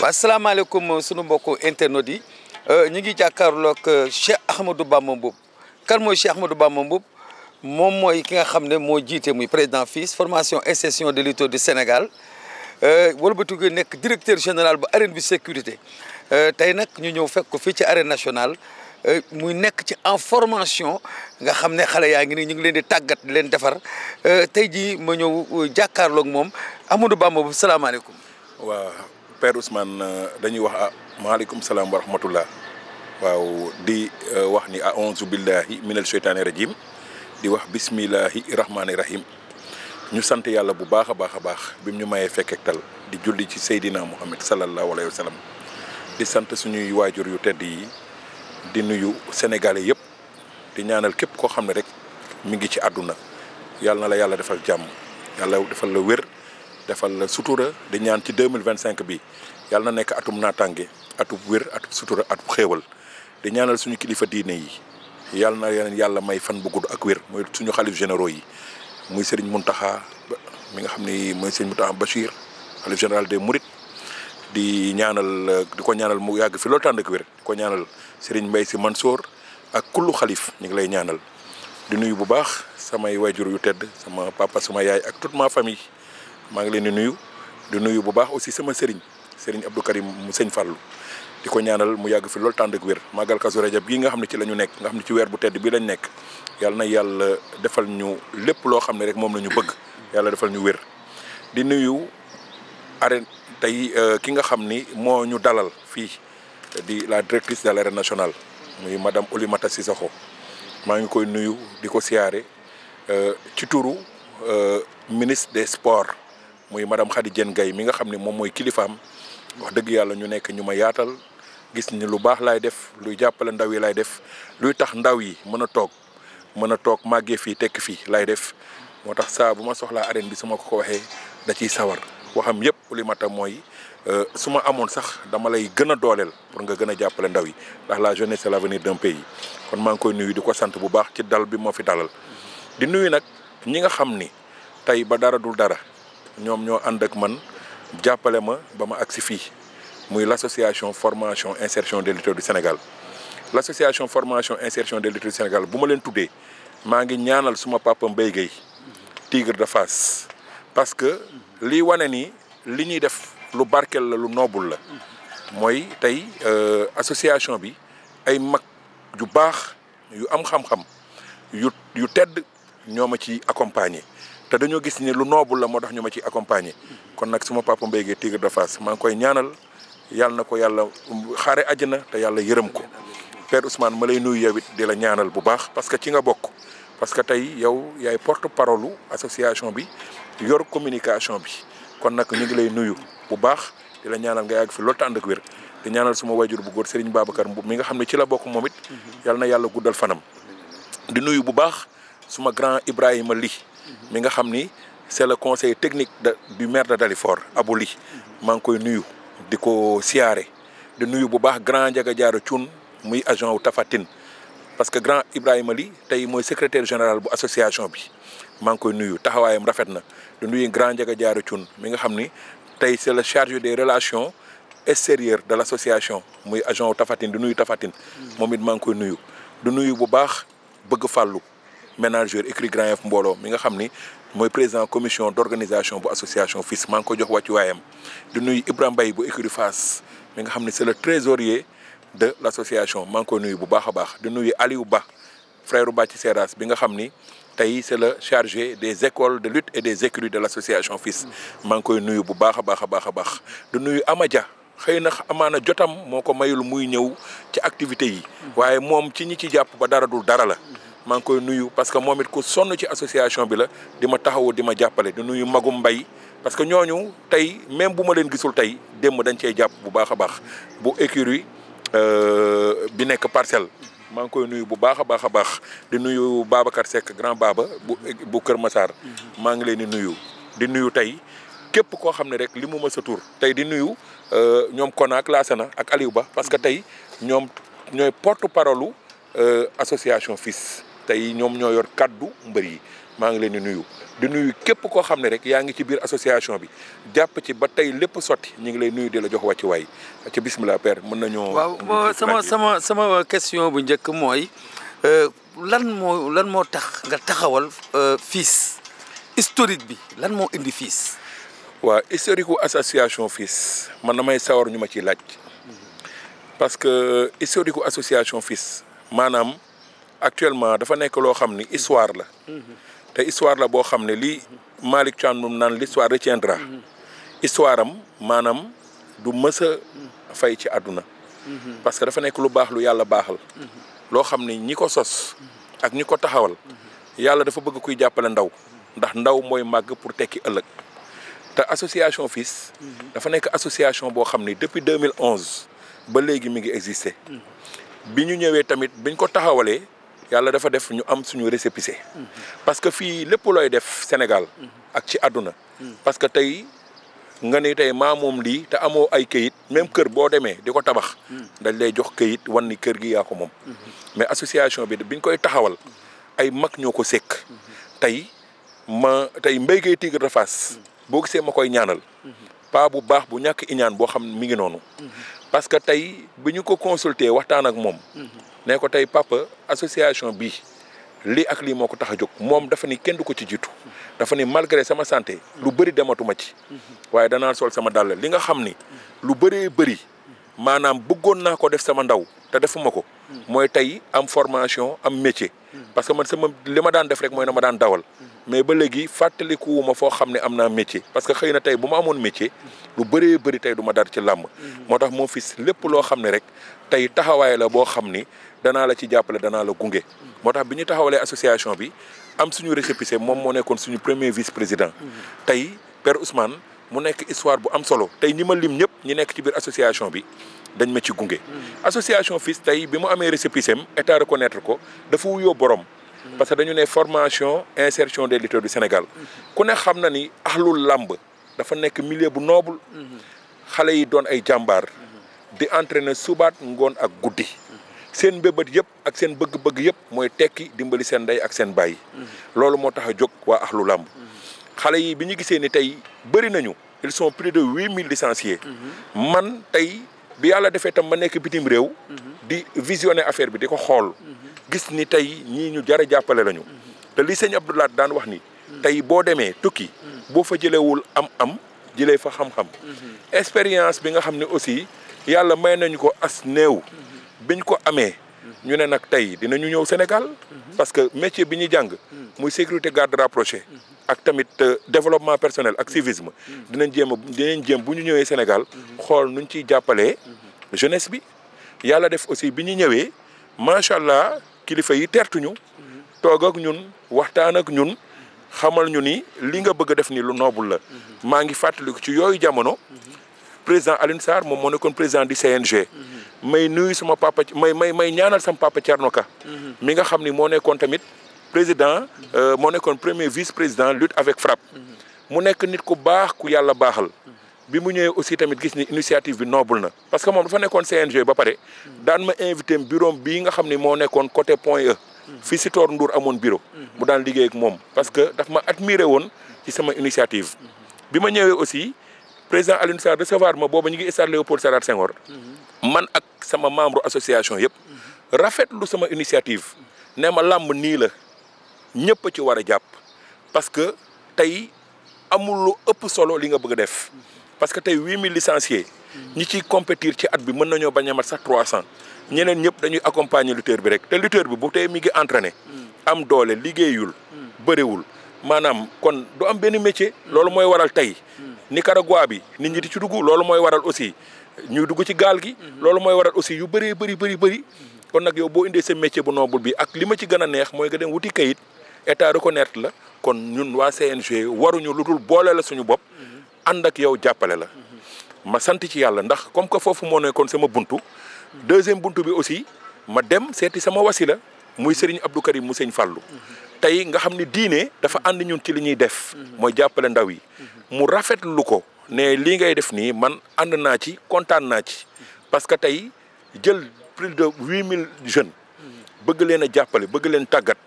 asalaamaaleykum sunu mbokku internautes yi ñu ngi jàkkaarloog Cheikh Ahmadou Bamba Mboup kan mooy Cheikh Ahmadou Bamba Mboup moom mooy ki nga xam ne moo jiite muy président FILS formation insertion des lutteurs du Sénégal wëlbatiku nekk directeur général bu arène bi sécurité tey nag ñu ñëw fekk ko fii ci arène nationale muy nekk ci en formation nga xam ne xale yaa ngi nii ñu ngi leen di tàggat di leen defar tey jii ma ñëw jàkkaarloog moom Ahmadou Bamba Mboup salaamaaleykum. waaw Père Ousmane dañuy wax maaleykum salaam wa rahmatullah waaw di wax ni a'uuzu billahi minal sheytaani rajim di wax bismillahi rahmaani rahim ñu sant yàlla bu baax a baax bi mu ñu mayee fekk tal di julli ci Seydina Muhammad sallallahu alayhi wa sallam di sant suñuy waajur yu tedd yi di nuyu sénégalais yëpp di ñaanal képp koo xam ne rek mi ngi ci àdduna yàlla na la yàlla defal jàmm yàlla defal la wér defal la sutura di ñaan ci 2025 bi yàlla na nekk atum naataange atub wér atub sutura atub xéewal di ñaanal suñu kilifa diine yi yàlla na leen yàlla may fan bu gudd ak wér mooy suñu xalif généraux yi muy Serigne Mountakha mi nga xam ni mooy Serigne Mountakha Bachir xalif général des Mourides di ko ñaanal mu yàgg fi loolu tànn ak wér di ko ñaanal Serigne Mbaye Sy Mansour ak kullu xalif ñu ngi lay ñaanal di nuyu bu baax samay waajur yu tedd sama papa sama yaay ak toute ma famille maa ngi leen di nuyu bu baax aussi sama Serigne Abdou Karim mu sëñ Fallou di ko ñaanal mu yàgg fi loolu tànd ak wér màggal Kazu Rajab gii nga xam ne ci la ñu nekk nga xam ne ci weer bu tedd bi lañ nekk yàlla na yàlla defal ñu lépp loo xam ne rek moom la ñu bëgg yàlla defal ñu wér di nuyu arène tey ki nga xam ni moo ñu dalal fii di la directrice de l'arène nationale muy madame Oulimata Cissokho maa ngi koy nuyu di ko siyaare ci turu ministre des sports muy madame Khady Diène Gaye mi nga xam ne moom mooy kilifaam wax dëgg yàlla ñu nekk ñu ma yaatal gis ni lu baax laay def luy jàppale ndaw yi laay def luy tax ndaw yi mën a toog màggee fii tekk fii laay def moo tax saa bu ma soxlaa arène bi su ma ko waxee da ciy sawar waxam yëpp Oulimata mooy su ma amoon sax dama lay gën a dooleel pour nga gën a jàppale ndaw yi ndax la jeunesse c'est l'avenir d'un pays kon maa ngi koy nuyu di ko sant bu baax ci dal bi moo fi dalal di nuyu nag ñi nga xam ni tey ba dara dul dara ñoom ñoo ànd ak man jàppale ma ba ma agsi fii muy l'association formation insertion des lutteurs du Sénégal l'association formation insertion des lutteurs du Sénégal bu ma leen tuddee maa ngi ñaanal suma papa Mbaye Guèye Tigre de Fass parce que lii wane ni li ñuy def lu barkeel la lu noble la mooy tey association bi ay mag yu baax yu am xam-xam yu tedd ñoo ma ci accompagner te dañoo gis ni lu noble la moo tax ñu ma ci accompagner kon nag suma papa Mbaye Guèye Tigre de Fass maa ngi koy ñaanal yàlla na ko yàlla xaare àjjana te yàlla yërëm ko Père Ousmane ma lay nuyu yow it di la ñaanal bu baax parce que ci nga bokk parce que tey yow yaay porte-parole association bi yor communication bi kon nag ñu ngi lay nuyu bu baax di la ñaanal nga yàgg fi loolu tànd ak wér di ñaanal suma wayjur bu góor Serigne Babacar Mboup mi nga xam ne ci la bokk moom it yàlla na yàlla guddal fanam di nuyu bu baax suma grand Ibrahima Ly mi nga xam ni c'est le conseiller technique du maire de Dalifort Abou Ly maa ngi koy nuyu di ko siyaare di nuyu bu baax grand Ndiaga Diarra Thioune muy agent wu Tafatine parce que grand Ibrahima Ly tey mooy secrétaire général bu association bi maa ngi koy nuyu taxawaayam rafet na di nuyu grand Ndiaga Diarra Thioune mi nga xam ni tey c'est le chargé des relations extérieures de l'association muy agent wu Tafatine di nuyu Tafatine moom it maa ngi koy nuyu di nuyu bu baax bëgg fàllu ménageur écrit Grand Yoff mbooloo mi nga xam ni mooy président commission d'organisation bu association FILS maa ngi ko jox wàccuwaayam di nuyu Ibrahima Mbaye bu écurie Fass mi nga xam ni c'est le trésorier de l'association maa ngi koy nuyu bu baax a baax di nuyu Aliou Ba frère Bathie Seras bi nga xam ni tey c'est le chargé des écoles de lutte et des écuries de l'association FILS maa ngi koy nuyu bu baax a baax di nuyu Amadia xëy na amaana jotam moo ko mayul muy ñëw ci activités yi waaye moom ci ñi ci jàpp ba dara dul dara la maa ngi koy nuyu parce que moom it ku sonn ci association bi la di ma taxawu di ma jàppale di nuyu Magum Mbay parce que ñooñu tey même bu ma leen gisul tey démb dañ cey jàpp bu baax a baax bu écurie bi nekk Parcelles maa ngi koy nuyu bu baax a baax di nuyu Babacar Seck grand baba bu Kër Massar maa ngi leen di nuyu tey képp koo xam ne rek li mu ma sa tur tey di nuyu ñoom Konak Lassana ak Aliou Ba parce que tey ñoom ñooy porte-parole association FILS tey ñoom ñoo yor kaddu mbër yi maa ngi leen di nuyu képp koo xam ne rek yaa ngi ci biir association bi jàpp ci ba tey lépp sotti ñu ngi lay nuyu di la jox wàcc waay ci bismillah père mën nañoo. waaw sama question bu njëkk mooy lan moo tax nga taxawal FILS historique bi lan moo indi FILS. waaw historique wu association FILS man damay sawar ñu ma ciy laaj parce que historique wu association FILS maanaam actuellement dafa nekk loo xam ni histoire la. te histoire la boo xam ne lii Malick Thiandoum naan l'histoire retiendra histoire am maanaam du mës a fay ci àdduna parce que dafa nekk lu baax lu yàlla baaxal loo xam ne ñi ko sos ak ñi ko taxawal yàlla dafa bëgg kuy jàppale ndaw ndax ndaw mooy màgg pour tekki ëllëg te association FILS dafa nekk association boo xam ne depuis 2011 ba léegi mi ngi existé bi ñu ñëwee tamit biñ ko taxawalee yàlla dafa def ñu am suñu récépissé parce que fii lépp looy def Sénégal ak ci àdduna parce que tey nga ni tey maa moom lii te amoo ay këyit même kër boo demee di ko tabax dañ lay jox këyit wan ni kër gi yaa ko moom mais association bi biñ koy taxawal ay mag ñoo ko sekk tey Mbaye Gueye Tigre de Fass boo gisee ma koy ñaanal paa bu baax bu ñàkk iñaan boo xam mi ngi noonu parce que tey bi ñu ko consulter waxtaan ak moom ne ko tey papa association bi lii ak lii moo ko tax a jóg moom dafa ni kenn du ko ci jiitu dafa ni malgré sama santé lu bëri dematuma ci waaye danaa sol sama dàll li nga xam ni lu bëree bëri maanaam bëggoon naa ko def sama ndaw te defuma ko mooy tey am formation am métier parce que man li ma daan def rek mooy na ma daan dawal mais ba léegi fàttalikuwuma foo xam ne am naa métier parce que xëy na tey bu ma amoon métier lu bëree bëri tey du ma dar ci làmb moo tax moo FILS lépp loo xam ne rek tey taxawaay la boo xam ni danaa la ci jàppale danaa la gunge moo tax bi ñu taxawalee association bi am suñu récépissé moom moo nekkoon suñu premier vice président tey Père Ousmane mu nekk histoire bu am solo tey ñi ma lim ñëpp ñi nekk ci biir association bi dañ ma ci gunge association FILS tey bi mu amee récépissé am état reconnaître ko dafa wuyoo borom parce que dañu ne formation insertion des lutteurs du Sénégal ku ne xam na ni ahlul làmb dafa nekk milieu bu noble xale yi doon ay jàmbaar di entraîner subaat ngoon ak guddi seen mbébét yëpp ak seen bëgg-bëgg yëpp mooy tekki dimbali seen ndey ak seen baay loolu moo tax a jóg waa ahlu làmb xale yi bi ñu gisee ni tey bëri nañu ils sont plus de 8000 licenciés man tey bi yàlla defee tam ma nekk bitim réew di visionner affaire bi di ko xool gis ni tey ñii ñu jar a jàppale lañu te li sëñ Abdoulaye daan wax ni tey boo demee tukki boo fa jëlewul am jëlee fa xam-xam expérience bi nga xam ne aussi yàlla may nañu ko as néew biñ ko amee ñu ne nag tey dinañu ñëw Sénégal parce que métier bi ñu jàng muy sécurité garde rapproché ak tamit développement personnel ak civisme dinañ jéem bu ñu ñëwee Sénégal xool nuñ ciy jàppalee jeunesse bi yàlla def aussi bi ñu ñëwee macha allah kilifa yi tertuñu toog ak ñun waxtaan ak ñun xamal ñu ni li nga bëgg a def ni lu noble la maa ngi fàttaliku ci yooyu jamono président Alioune Sarr moom moo nekkoon président du CNG may nuyu sama papa may ñaanal sama papa Thierno Ka mi nga xam ni moo nekkoon tamit président moo nekkoon premier vice président lutte avec frappe mu nekk nit ku baax ku yàlla baaxal bi mu ñëwee aussi tamit gis ni initiative bi noble na parce que moom dafa nekkoon CNG ba pare daan ma invité bureau bii nga xam ni moo nekkoon côté Point E fii si Tor Ndour amoon bureau mu daan liggéey ak moom parce que daf ma admiré woon ci sama initiative bi ma ñëwee aussi président Alioune Sarr recevoir ma booba ñu ngi stade Léopold Sédar Senghor man ak sama membre association yëpp rafetlu sama initiative ne ma làmb nii la ñëpp a ci war a jàpp parce que tey amul lu ëpp solo li nga bëgg a def parce que tey 8000 licenciés ñi ciy compétir ci at bi mën nañoo bañ a mat sax 300 ñeneen ñëpp dañuy accompagner lutteur bi rek te lutteur bi bu tey mi ngi entraîné am doole liggéeyul bëriwul maanaam kon du am benn métier loolu mooy waral tey Nicaragua bi nit ñi di ci dugg loolu mooy waral aussi ñuy dugg ci gaal gi loolu mooy waral aussi yu bëree bëri kon nag yow boo indee sa métier bu noble bi ak li ma ci gën a neex mooy nga dem wuti kayit état reconnaître la kon ñun waa CNG waruñu lu dul boole la suñu bopp ànd ak yow jàppale la ma sant ci yàlla ndax comme que foofu moo nekkoon sama buntu deuxième buntu bi aussi ma dem seeti sama wasila muy Serigne Abdou Karim mu Sëñ Fallou tey nga xam ni diine dafa ànd ñun ci li ñuy def mooy jàppale ndaw yi mu rafetlu ko ne lii ngay def nii man ànd naa ci kontaan naa ci parce que tey jël plus de 8000 jeunes bëgg leen a jàppale bëgg leen tàggat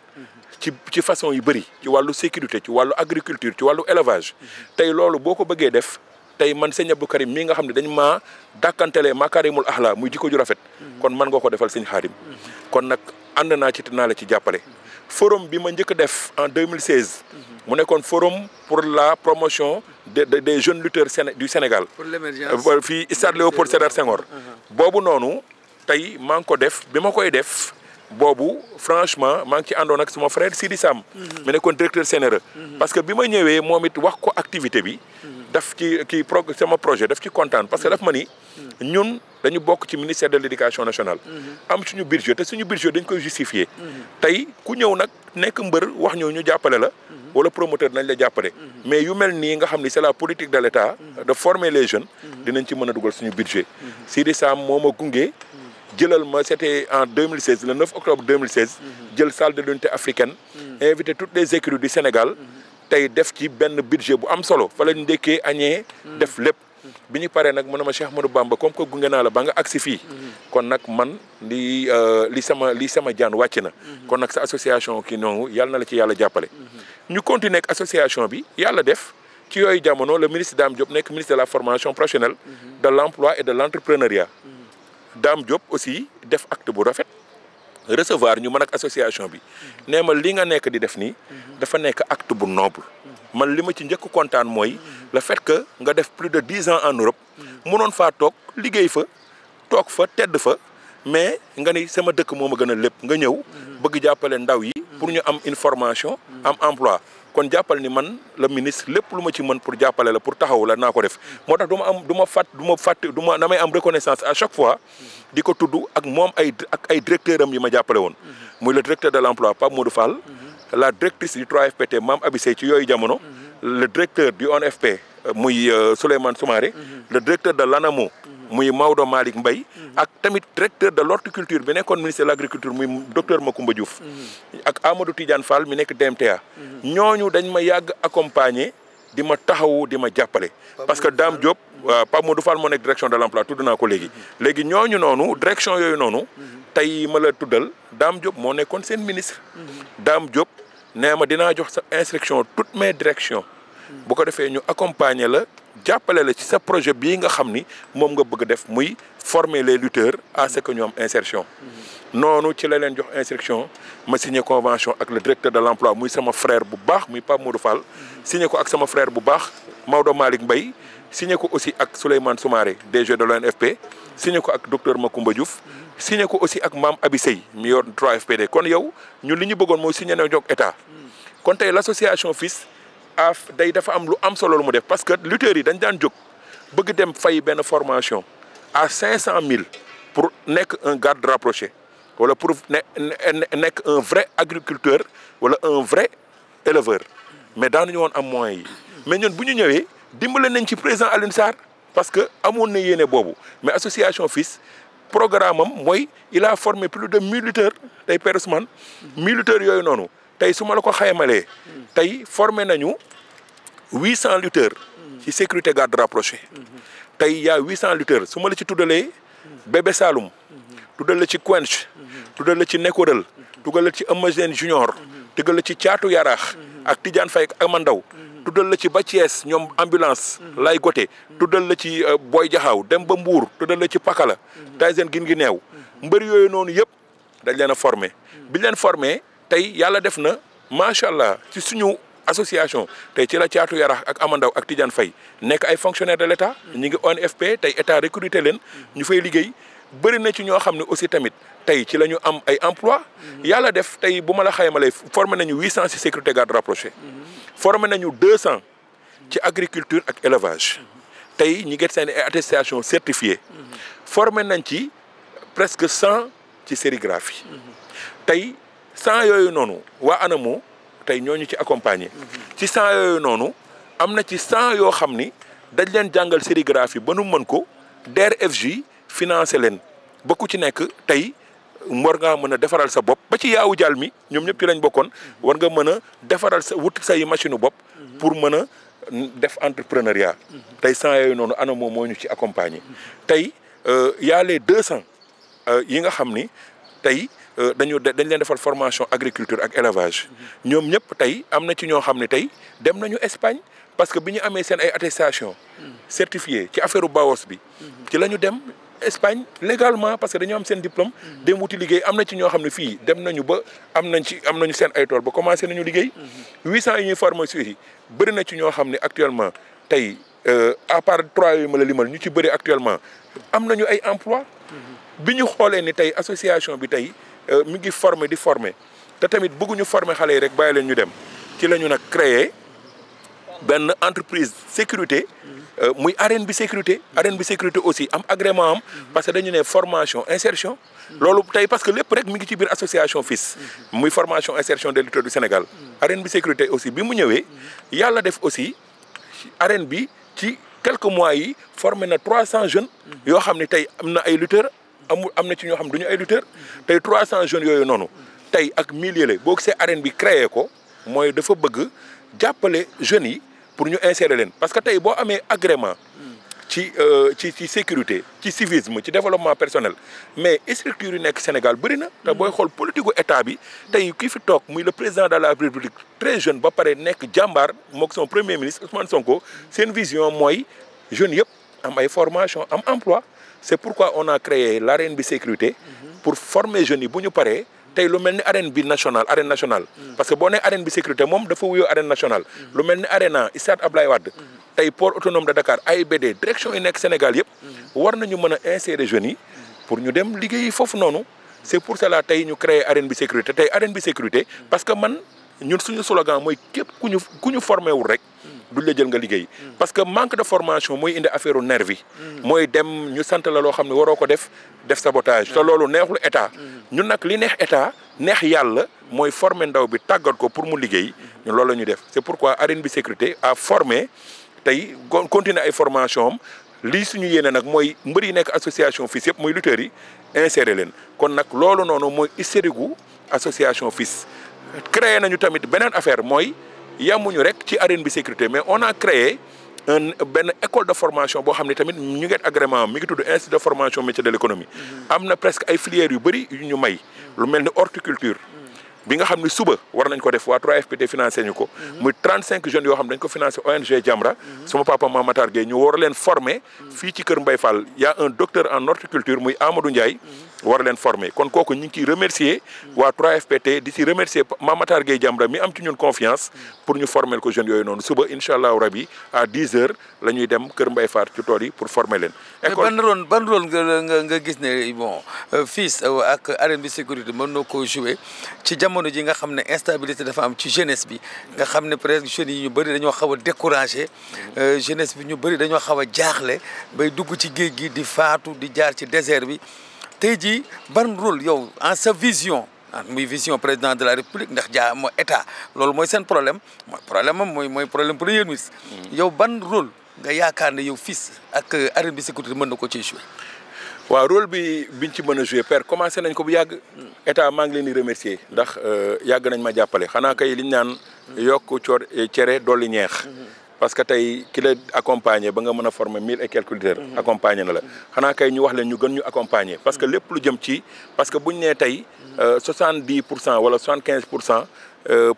ci façon yu bëri ci wàllu sécurité ci wàllu agriculture ci wàllu élevage tey loolu boo ko bëggee def tey man sëñ Abdou Karim mii nga xam ne dañ maa dàkkantelee makarimul axla muy jikko ju rafet kon man nga ko defal sëñ Xaadim kon nag ànd naa ci te naa la ci jàppale forum bi ma njëkk def en 2016 mu nekkoon forum pour la promotion des jeunes lutteurs du Sénégal fii stade Léopold Sédar Senghor boobu noonu tey maa ngi ko def bi ma koy def boobu franchement maa ngi ci àndoon ak sama frère Sidi Sam mu nekkoon directeur CNRE parce que bi ma ñëwee moom it wax ko activité bi daf ci sama projet daf ci kontaan parce que daf ma ni ñun dañu bokk ci ministère de l'éducation nationale am suñu budget te suñu budget dañ koy justifier tey ku ñëw nag nekk mbër wax ñu jàppale la wala promoteur nañ la jàppale mais yu mel nii nga xam ni c'est la politique de l'État de former les jeunes dinañ ci mën a dugal suñu budget Sidi Sam moo ma gunge jëlal ma c'était en 2016 le 9 octobre 2016 jël salle de l'unité africaine invité toutes les écuries du Sénégal tey def ci benn budget bu am solo fa lañ ndekkee añee def lépp bi ñu paree nag mu ne ma Cheikh Ahmadou Bamba comme que gunge naa la ba nga agsi fii kon nag man li sama jaan wàcc na kon nag sa association kii noonu yàlla na la ci yàlla jàppale ñu continuer ak association bi yàlla def ci yooyu jamono le ministre Dame Diop nekk ministre de la formation professionnelle de l'emploi et de l'entrepreneuriat Dame Diop aussi def acte bu rafet recevoir ñu mën ak association bi nee ma li nga nekk di def nii dafa nekk acte bu noble man li ma ci njëkk kontaan mooy le fait que nga def plus de 10 ans en Europe mënoon faa toog liggéey fa toog fa tedd fa mais nga ni sama dëkk moo ma gën a lépp nga ñëw bëgg jàppale ndaw yi pour ñu am une formation am emploi kon jàppal ni man le ministre lépp lu ma ci mën pour jàppale la pour taxaw la naa ko def moo tax damay am reconnaissance à chaque fois di ko tudd ak moom ay directeur am yi ma jàppale woon muy le directeur de l'emploi Pape Modou Fall la directrice du 3FPT Mame Abissé ci yooyu jamono le directeur du ONFP muy Souleymane Soumaré le directeur de l'ANAMO muy Maodo Malick Mbaye ak tamit directeur de l'horticulture bi nekkoon ministre de l'agriculture muy docteur Macoumba Diouf ak Amadou Tidiane Fall mi nekk DMTA ñooñu dañ ma yàgg accompagner di ma taxawu di ma jàppale parce que Dame Diop Pape Modou Fall moo nekk direction de l'emploi tudd naa ko léegi ñooñu noonu direction yooyu noonu tey ma la tuddal Dame Diop moo nekkoon seen ministre Dame Diop nee ma dinaa jox sa instruction toutes mes directions bu ko defee ñu accompagner la jàppale la ci sa projet bii nga xam ni moom nga bëgg def muy former les lutteurs à ce que ñu am insertion noonu ci la leen jox instruction ma signé convention ak le directeur de l'emploi muy sama frère bu baax muy Pape Modou Fall signé ko ak sama frère bu baax Maodo Malick Mbaye signé ko aussi ak Souleymane Soumaré DG de l'ONFP signé ko ak docteur Macoumba Diouf signé ko aussi ak Mame Abissé mi yor 3FPT kon yow ñun li ñu bëggoon mooy signé na jox état kon tey l'association FILS dafa am lu am solo lu mu def parce que lutteurs yi dañ daan jóg bëgg dem fay benn formation à 500 000 pour nekk un garde rapproché wala pour nekk un vrai agriculteur wala un vrai éleveur mais daanuñu woon am moyens yi mais ñun bu ñu ñëwee dimbale nañ ci président Alioune Sarr parce que amoon na yéene boobu mais association FILS programme am mooy il a formé plus de 1000 lutteurs tey Père Ousmane 1000 lutteurs yooyu noonu tey su ma la ko xaymalee tey formé nañu 800 lutteurs ci sécurité garde rapproché tey y a 800 lutteurs su ma la ci tuddalee Bébé Saloum tuddal la ci Quench tuddal la ci Nekorel tuddal la ci Eumeu Junior tuddal la ci Caatu Yaraax ak Tidiane Faye ak Amandaw tuddal la ci ba Thiès ñoom ambulance lay gote tuddal la ci Boy Jaxaaw dem ba Mbour tuddal la ci Pakala Tyson gin gi neew mbër yooyu noonu yëpp dañ leen a formé biñ leen formé tey yàlla def na macha allah ci suñu association tey ci la Caatu Yaraax ak Amandaw ak Tidiane Faye nekk ay fonctionnaires de l'État ñi ngi ONFP tey état recruté leen ñu fay liggéey bëri na ci ñoo xam ne aussi tamit tey ci la ñu am ay emploi yàlla def tey bu ma la xaymalee formé nañu 800 ci sécurité garde rapproché formé nañu 200 ci agriculture ak élevage tey ñi ngi seen attestation certifiée formé nañ ci presque 100 ci sérigraphie tey 100 yooyu noonu waa ANAMO tey ñooñu ci accompagner ci 100 yooyu noonu am na ci 100 yoo xam ni dañ leen jàngal sérigraphie ba nu mën ko DER/FJ financé leen ba ku ci nekk tey war ngaa mën a defaral sa bopp ba ci yaawu jàll mi ñoom ñëpp ci lañ bokkoon war nga mën a defaral sa wut say machine bopp pour mën a def entrepreneuriat tey 100 yooyu noonu ANAMO moo ñu ci accompagner tey y a les 200 yi nga xam ni tey dañ leen defal formation agriculture ak élevage ñoom ñëpp tey am na ci ñoo xam ne tey dem nañu Espagne parce que bi ñu amee seen ay attestation certifié ci affaire BAOS bi ci la ñu dem Espagne légalement parce que dañoo am seen diplôme dem wuti liggéey am na ci ñoo xam ne fii dem nañu ba am nañu seen ay tool ba commencé nañu liggéey 800 yi ñuy formé yi bëri na ci ñoo xam ne actuellement tey à part 3 yooyu ma la limal ñu ci bëri actuellement am nañu ay emploi bi ñu xoolee ni tey association bi tey mi ngi formé di formé te tamit bëgguñu formé xale yi rek bàyyi leen ñu dem ci la ñu nag créé benn entreprise sécurité muy arène bi sécurité aussi am agrément am parce que dañu ne formation insertion loolu tey parce que lépp rek mi ngi ci biir association FILS muy formation insertion des lutteurs du Sénégal arène bi sécurité aussi bi mu ñëwee yàlla def aussi arène bi ci quelques mois yi formé na 300 jeunes yoo xam ne tey am na ay lutteurs am na ci ñoo xam ne du ñu ay lutteurs tey 300 jeunes yooyu noonu tey ak milliers la boo gisee arène bi créé ko mooy dafa bëgg jàppale jeunes yi pour ñu insérer leen parce que tey boo amee agrément ci sécurité ci civisme ci développement personnel mais structure yi nekk Sénégal bëri na te booy xool politique gu état bi tey kii fi toog muy le président de la République très jeune ba pare nekk jàmbaar mook son premier ministre Ousmane Sonko seen vision mooy jeunes yëpp am ay formation am emploi c'est pourquoi on a créé l'arène bi sécurité pour former jeunes yi bu ñu paree tey lu mel ni arène nationale parce que boo nee arène bi sécurité moom dafa wuyoo arène nationale lu mel ni arena Stade Abdoulaye Wade tey port autonome de Dakar AIBD direction yi nekk Sénégal yëpp war nañu mën a insérer jeunes yi pour ñu dem liggéeyi foofu noonu c'est pour cela tey ñu créer arène bi sécurité tey arène bi sécurité parce que man ñun suñu slogan mooy képp ku ñu formé wul rek duñ la jël nga liggéey parce que manque de formation mooy indi affaire u nervi mooy dem ñu sant la loo xam ne waroo ko def sabotage te loolu neexul état ñun nag li neex état neex yàlla mooy former ndaw bi tàggat ko pour mu liggéey ñun loolu la ñuy def c'est pourquoi arène bi sécurité a formé tey continuer ay formation am lii suñu yéene nag mooy mbër yi nekk association FILS yëpp muy lutteurs yi insérer leen kon nag loolu noonu mooy historique gu association FILS créé nañu tamit beneen affaire mooy yamuñu rek ci arène bi sécurité mais on a créé benn école de formation boo xam ne tamit ñu ngi agrément mi ngi tudd institut de formation métier de l'économie am na presque ay filières yu bëri yu ñu may lu mel ni horticulture bi nga xam ne suba war nañ ko def waa 3FPT financé ñu ko muy 35 jeunes yoo xam dañ ko financé ONG Jamra sama papa Mame Matar Gueye ñu war leen former fii ci Kër Mbaye Fall y a un docteur en horticulture muy Amadou Ndiaye war leen former kon kooku ñu ngi ciy remercier waa 3FPT di ci remercier Mame Matar Gueye Jamra mi am ci ñun confiance pour ñu former ko jeunes yooyu noonu suba incha allahu rabi à 10 heures la ñuy dem Kër Mbaye Fall ci tool yi pour former leen. ban rôle nga gis ne bon FILS ak arène bi sécurité mën na koo jouer ci jamono ji nga xam ne instabilité dafa am ci jeunesse bi nga xam ne presque jeunes yi ñu bëri dañoo xaw a découragé jeunesse bi ñu bëri dañoo xaw a jaaxle bay dugg ci géej gi di faatu di jaar ci désert bi tey jii ban rôle yow en sa vision muy vision président de la république ndax mooy état loolu mooy seen problème mooy problème premier ministre yow ban rôle nga yaakaar ne yow FILS ak arène bi sécurité mën na ko ciy jouer. waaw rôle biñ ci mën a jouer père commencé nañ ko bu yàgg état maa ngi leen di remercier ndax yàgg nañ ma jàppale xanaa kay liñ naan yokk cere dolli ñeex parce que tey ki la accompagner ba nga mën a former 1000 et quelques lutteurs accompagner na la xanaa kay ñu wax leen ñu gën ñu accompagner parce que lépp lu jëm ci parce que buñ nee tey 70% wala 75%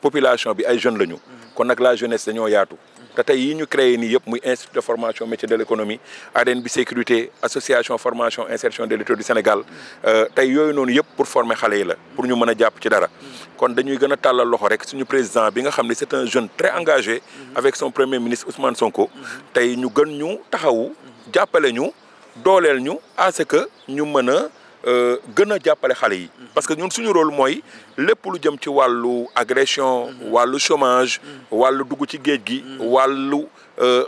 population bi ay jeunes lañu kon nag la jeunesse dañoo yaatu te tey yi ñu créé nii yëpp muy institut de formation métier de l'économie arène bi sécurité association formation insertion des lutteurs du Sénégal tey yooyu noonu yëpp pour former xale yi la pour ñu mën a jàpp ci dara kon dañuy gën a tàllal loxo rek suñu président bi nga xam ne c'est un jeune très engagé avec son premier ministre Ousmane Sonko tey ñu gën ñu taxawu jàppale ñu dooleel ñu à ce que ñu mën a gën a jàppale xale yi parce que ñun suñu rôle mooy lépp lu jëm ci wàllu agression wàllu chômage wàllu dugg ci géej gi wàllu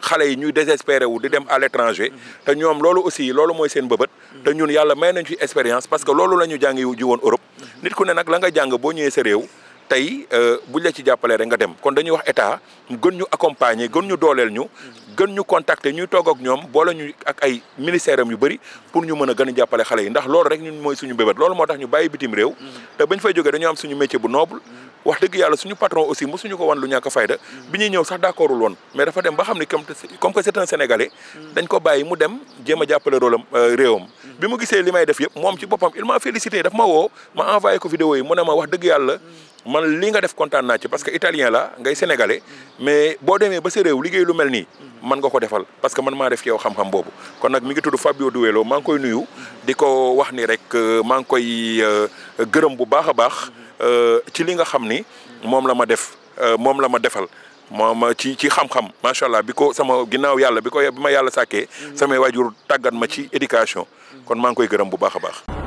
xale yi ñuy désespéré wu di dem à l'étranger te ñoom loolu aussi loolu mooy seen bëbët te ñun yàlla may nañ ci expérience parce que loolu la ñu jàngi ji woon Europe nit ku ne nag la nga jàng boo ñëwee sa réew tey buñ la ci jàppalee rek nga dem kon dañuy wax état gën ñu accompagner gën ñu dooleel ñu gën ñu contacter ñuy toog ak ñoom boole ñu ak ay ministères am yu bëri pour ñu mën a gën a jàppale xale yi ndax loolu rek ñun mooy suñu bébét loolu moo tax ñu bàyyi bitim réew te bañ fay jógee dañoo am suñu métier bu noble wax dëgg yàlla suñu patron aussi mosuñu ko wan lu ñàkk fayda bi ñuy ñëw sax d'accordul woon mais dafa dem ba xam ne comme que c'est un Sénégalais dañ ko bàyyi mu dem jéem a jàppale rôlam réewam bi mu gisee li may def yëpp moom ci boppam il m'a félicité daf ma woo ma envoyé ko vidéo yi mu ne ma wax dëgg yàlla man li nga def kontaan naa ci parce que italien la ngay sénégalais mais boo demee ba sa réew liggéey lu mel nii man nga ko defal parce que man maa def ci yow xam-xam boobu kon nag mi ngi tudd Fabio Duello maa ngi koy nuyu di ko wax ni rek maa ngi koy gërëm bu baax a baax ci li nga xam ni moom la ma defal moom ci xam-xam macha allah bi ko sama ginnaaw yàlla bi ma yàlla sàkkee samay waajur tàggat ma ci éducation kon maa ngi koy gërëm bu baax a baax